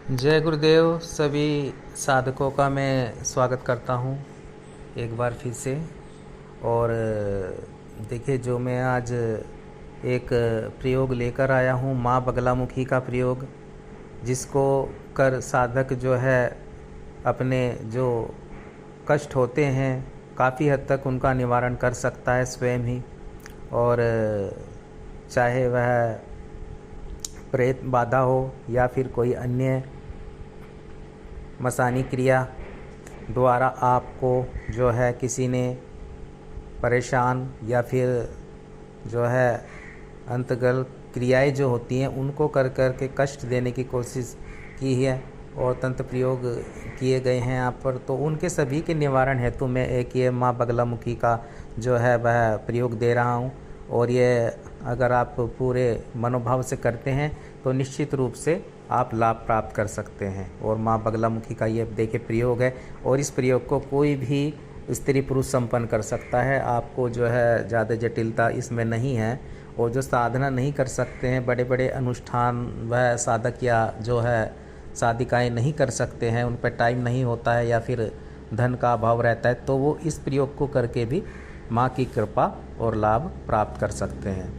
जय गुरुदेव। सभी साधकों का मैं स्वागत करता हूँ एक बार फिर से। और देखिए, जो मैं आज एक प्रयोग लेकर आया हूँ, माँ बगलामुखी का प्रयोग, जिसको कर साधक जो है अपने जो कष्ट होते हैं काफ़ी हद तक उनका निवारण कर सकता है स्वयं ही। और चाहे वह प्रेत बाधा हो या फिर कोई अन्य मसानी क्रिया द्वारा आपको जो है किसी ने परेशान या फिर जो है अंतगल क्रियाएं जो होती हैं उनको कर कर के कष्ट देने की कोशिश की है और तंत्र प्रयोग किए गए हैं यहाँ पर, तो उनके सभी के निवारण हेतु मैं एक ये माँ बगलामुखी का जो है वह प्रयोग दे रहा हूँ। और ये अगर आप पूरे मनोभाव से करते हैं तो निश्चित रूप से आप लाभ प्राप्त कर सकते हैं। और माँ बगलामुखी का ये देखिए प्रयोग है, और इस प्रयोग को कोई भी स्त्री पुरुष संपन्न कर सकता है। आपको जो है ज़्यादा जटिलता इसमें नहीं है। और जो साधना नहीं कर सकते हैं, बड़े बड़े अनुष्ठान वह साधक या जो है साधिकाएँ नहीं कर सकते हैं, उन पर टाइम नहीं होता है या फिर धन का अभाव रहता है, तो वो इस प्रयोग को करके भी माँ की कृपा और लाभ प्राप्त कर सकते हैं।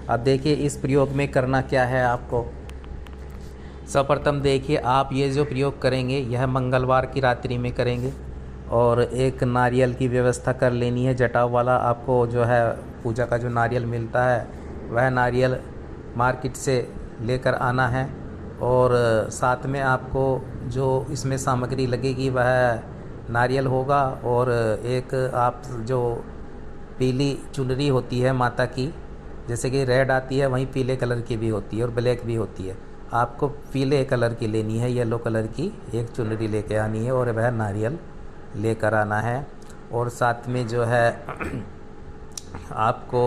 अब देखिए, इस प्रयोग में करना क्या है आपको। सर्वप्रथम देखिए, आप ये जो प्रयोग करेंगे यह मंगलवार की रात्रि में करेंगे। और एक नारियल की व्यवस्था कर लेनी है, जटाव वाला। आपको जो है पूजा का जो नारियल मिलता है वह नारियल मार्केट से लेकर आना है। और साथ में आपको जो इसमें सामग्री लगेगी वह नारियल होगा, और एक आप जो पीली चुनरी होती है माता की, जैसे कि रेड आती है वहीं पीले कलर की भी होती है और ब्लैक भी होती है। आपको पीले कलर की लेनी है, येलो कलर की एक चुनरी लेके आनी है और वह नारियल लेकर आना है। और साथ में जो है आपको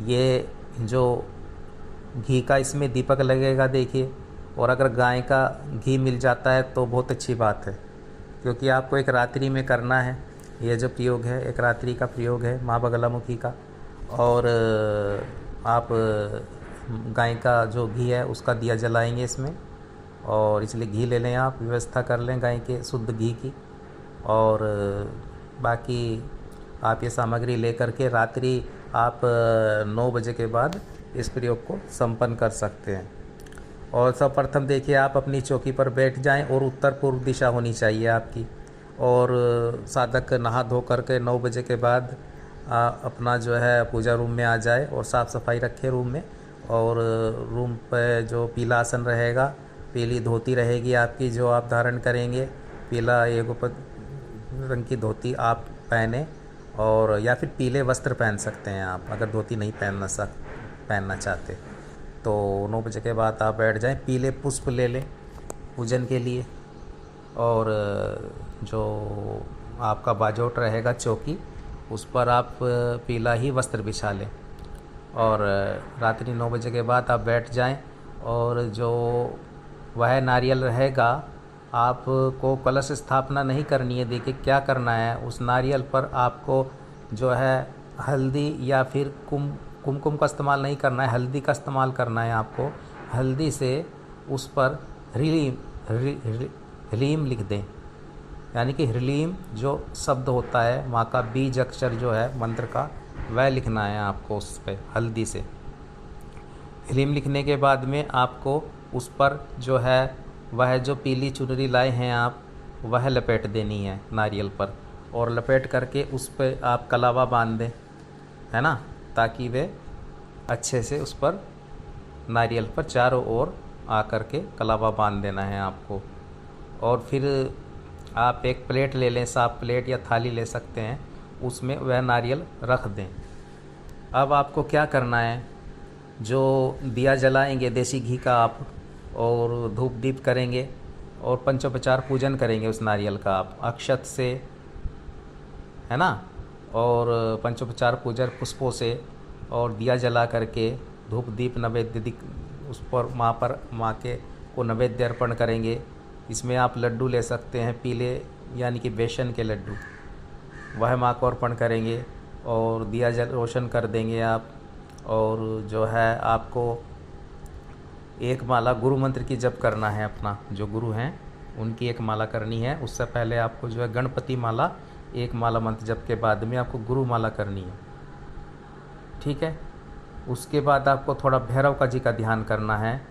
ये जो घी का इसमें दीपक लगेगा देखिए। और अगर गाय का घी मिल जाता है तो बहुत अच्छी बात है, क्योंकि आपको एक रात्रि में करना है। ये जो प्रयोग है एक रात्रि का प्रयोग है माँ बगलामुखी का। और आप गाय का जो घी है उसका दिया जलाएंगे इसमें, और इसलिए घी ले लें, आप व्यवस्था कर लें गाय के शुद्ध घी की। और बाकी आप ये सामग्री ले कर के रात्रि आप 9 बजे के बाद इस प्रयोग को संपन्न कर सकते हैं। और सर्वप्रथम देखिए, आप अपनी चौकी पर बैठ जाएं और उत्तर पूर्व दिशा होनी चाहिए आपकी। और साधक नहा धो करके 9 बजे के बाद अपना जो है पूजा रूम में आ जाए और साफ़ सफाई रखे रूम में। और रूम पे जो पीला आसन रहेगा, पीली धोती रहेगी आपकी जो आप धारण करेंगे, पीला एक ऊपर रंग की धोती आप पहने, और या फिर पीले वस्त्र पहन सकते हैं आप अगर धोती नहीं पहनना चाहते तो। 9 बजे के बाद आप बैठ जाएं, पीले पुष्प ले लें पूजन के लिए। और जो आपका बाजोट रहेगा चौकी, उस पर आप पीला ही वस्त्र बिछा लें। और रात्रि 9 बजे के बाद आप बैठ जाएं। और जो वह नारियल रहेगा, आपको कलश स्थापना नहीं करनी है। देखिए क्या करना है, उस नारियल पर आपको जो है हल्दी या फिर कुमकुम का इस्तेमाल नहीं करना है, हल्दी का इस्तेमाल करना है आपको। हल्दी से उस पर ह्रीम लिख दें, यानी कि ह्रीम जो शब्द होता है माँ का बीज अक्षर जो है मंत्र का, वह लिखना है आपको उस पर हल्दी से। ह्रीम लिखने के बाद में आपको उस पर जो है वह जो पीली चुनरी लाए हैं आप, वह लपेट देनी है नारियल पर। और लपेट करके उस पर आप कलावा बांध दें, है ना, ताकि वे अच्छे से उस पर नारियल पर चारों ओर आकर के कलावा बांध देना है आपको। और फिर आप एक प्लेट ले लें, साफ प्लेट या थाली ले सकते हैं, उसमें वह नारियल रख दें। अब आपको क्या करना है, जो दिया जलाएंगे देसी घी का आप, और धूप दीप करेंगे और पंचोपचार पूजन करेंगे उस नारियल का आप अक्षत से, है ना। और पंचोपचार पूजन पुष्पों से और दिया जला करके धूप दीप नैवेद्य उस पर माँ के को नैवेद्य अर्पण करेंगे। इसमें आप लड्डू ले सकते हैं पीले, यानी कि बेसन के लड्डू, वह माँ को अर्पण करेंगे और दिया जल रोशन कर देंगे आप। और जो है आपको एक माला गुरु मंत्र की जप करना है, अपना जो गुरु हैं उनकी एक माला करनी है। उससे पहले आपको जो है गणपति माला, एक माला मंत्र जप के बाद में आपको गुरु माला करनी है, ठीक है। उसके बाद आपको थोड़ा भैरव का जी का ध्यान करना है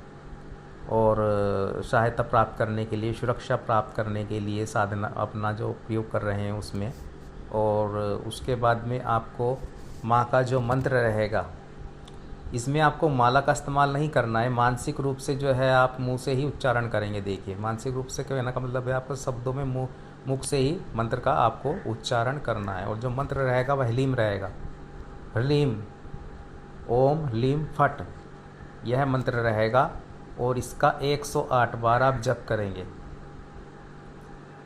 और सहायता प्राप्त करने के लिए, सुरक्षा प्राप्त करने के लिए साधना अपना जो उपयोग कर रहे हैं उसमें। और उसके बाद में आपको माँ का जो मंत्र रहेगा, इसमें आपको माला का इस्तेमाल नहीं करना है, मानसिक रूप से जो है आप मुंह से ही उच्चारण करेंगे। देखिए मानसिक रूप से कहने का मतलब है आपको शब्दों में मुख से ही मंत्र का आपको उच्चारण करना है। और जो मंत्र रहेगा वह ह्लीम रहेगा, ह्लीम ओम ह्लीम फट, यह मंत्र रहेगा। और इसका 108 बार आप जप करेंगे।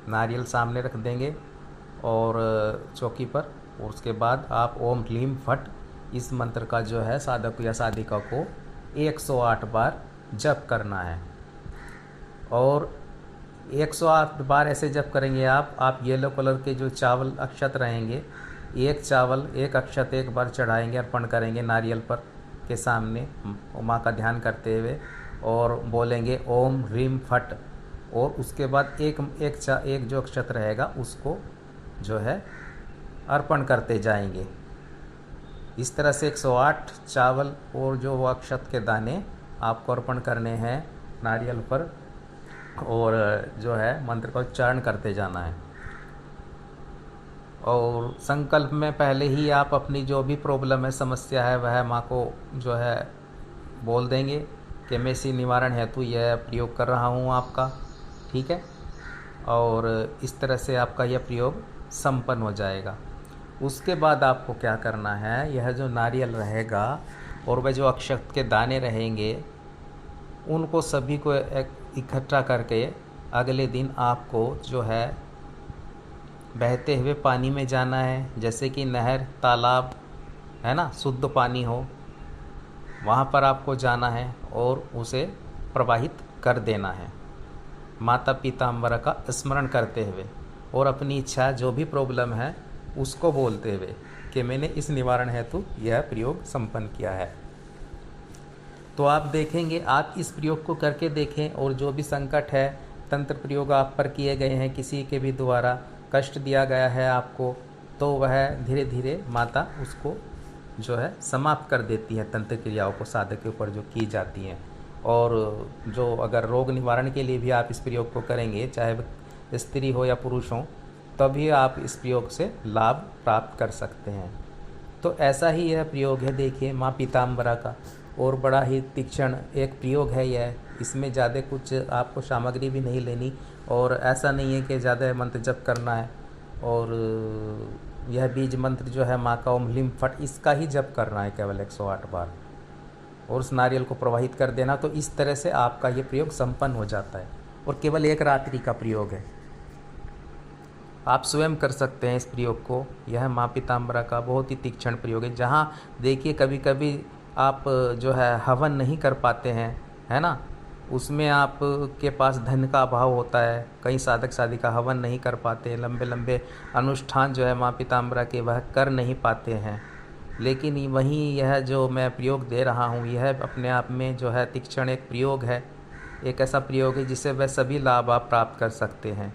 नारियल सामने रख देंगे और चौकी पर, और उसके बाद आप ओम ह्लीम फट इस मंत्र का जो है साधक या साधिका को 108 बार जप करना है। और 108 बार ऐसे जप करेंगे आप येलो कलर के जो चावल अक्षत रहेंगे, एक चावल एक अक्षत एक बार चढ़ाएंगे, अर्पण करेंगे नारियल पर के सामने माँ का ध्यान करते हुए, और बोलेंगे ओम ह्रीम फट। और उसके बाद एक जो अक्षत रहेगा उसको जो है अर्पण करते जाएंगे। इस तरह से 108 चावल और जो वो अक्षत के दाने आपको अर्पण करने हैं नारियल पर, और जो है मंत्र का उच्चारण करते जाना है। और संकल्प में पहले ही आप अपनी जो भी प्रॉब्लम है, समस्या है, वह माँ को जो है बोल देंगे कि मैं इसी निवारण हेतु यह प्रयोग कर रहा हूँ आपका, ठीक है। और इस तरह से आपका यह प्रयोग संपन्न हो जाएगा। उसके बाद आपको क्या करना है, यह जो नारियल रहेगा और वह जो अक्षत के दाने रहेंगे उनको सभी को इकट्ठा करके अगले दिन आपको जो है बहते हुए पानी में जाना है, जैसे कि नहर तालाब है ना, शुद्ध पानी हो, वहाँ पर आपको जाना है और उसे प्रवाहित कर देना है माता पीताम्बरा का स्मरण करते हुए, और अपनी इच्छा जो भी प्रॉब्लम है उसको बोलते हुए कि मैंने इस निवारण हेतु यह प्रयोग संपन्न किया है। तो आप देखेंगे, आप इस प्रयोग को करके देखें, और जो भी संकट है, तंत्र प्रयोग आप पर किए गए हैं, किसी के भी द्वारा कष्ट दिया गया है आपको, तो वह धीरे धीरे माता उसको जो है समाप्त कर देती है, तंत्र क्रियाओं को साधक के ऊपर जो की जाती हैं। और जो अगर रोग निवारण के लिए भी आप इस प्रयोग को करेंगे, चाहे वह स्त्री हो या पुरुष हो, तभी आप इस प्रयोग से लाभ प्राप्त कर सकते हैं। तो ऐसा ही यह प्रयोग है, देखिए माँ पीताम्बरा का, और बड़ा ही तीक्ष्ण एक प्रयोग है यह। इसमें ज़्यादा कुछ आपको सामग्री भी नहीं लेनी, और ऐसा नहीं है कि ज़्यादा मंत्र जप करना है। और यह बीज मंत्र जो है माँ का ओम ह्लीम फट, इसका ही जप करना है केवल 108 बार, और उस नारियल को प्रवाहित कर देना। तो इस तरह से आपका ये प्रयोग संपन्न हो जाता है, और केवल एक रात्रि का प्रयोग है। आप स्वयं कर सकते हैं इस प्रयोग को। यह माँ पीताम्बरा का बहुत ही तीक्ष्ण प्रयोग है। जहाँ देखिए कभी कभी आप जो है हवन नहीं कर पाते हैं, है ना, उसमें आप के पास धन का अभाव होता है, कई साधक साधिका हवन नहीं कर पाते, लंबे लंबे अनुष्ठान जो है माँ पीताम्बरा के वह कर नहीं पाते हैं। लेकिन वहीं यह जो मैं प्रयोग दे रहा हूँ, यह अपने आप में जो है तीक्ष्ण एक प्रयोग है, एक ऐसा प्रयोग है जिससे वह सभी लाभ आप प्राप्त कर सकते हैं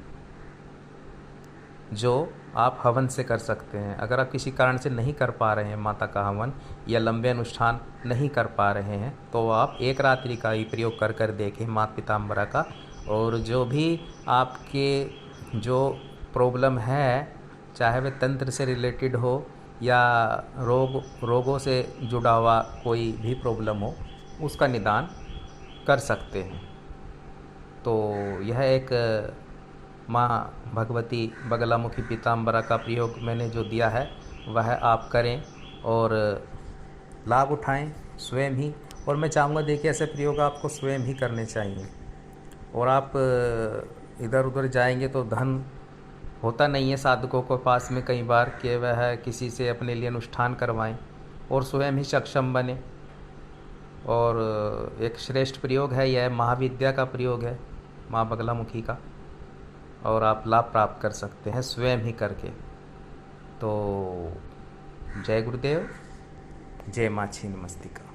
जो आप हवन से कर सकते हैं। अगर आप किसी कारण से नहीं कर पा रहे हैं माता का हवन, या लंबे अनुष्ठान नहीं कर पा रहे हैं, तो आप एक रात्रि का ही प्रयोग कर कर देखें माता पीताम्बरा का। और जो भी आपके जो प्रॉब्लम है, चाहे वह तंत्र से रिलेटेड हो या रोगों से जुड़ा हुआ कोई भी प्रॉब्लम हो, उसका निदान कर सकते हैं। तो यह एक माँ भगवती बगलामुखी पीताम्बरा का प्रयोग मैंने जो दिया है वह आप करें और लाभ उठाएं स्वयं ही। और मैं चाहूँगा देखिए ऐसे प्रयोग आपको स्वयं ही करने चाहिए। और आप इधर उधर जाएंगे तो धन होता नहीं है साधकों के पास में कई बार कि वह किसी से अपने लिए अनुष्ठान करवाएं, और स्वयं ही सक्षम बने। और एक श्रेष्ठ प्रयोग है यह, महाविद्या का प्रयोग है माँ बगलामुखी का, और आप लाभ प्राप्त कर सकते हैं स्वयं ही करके। तो जय गुरुदेव, जय माँ छिन्नमस्तिका।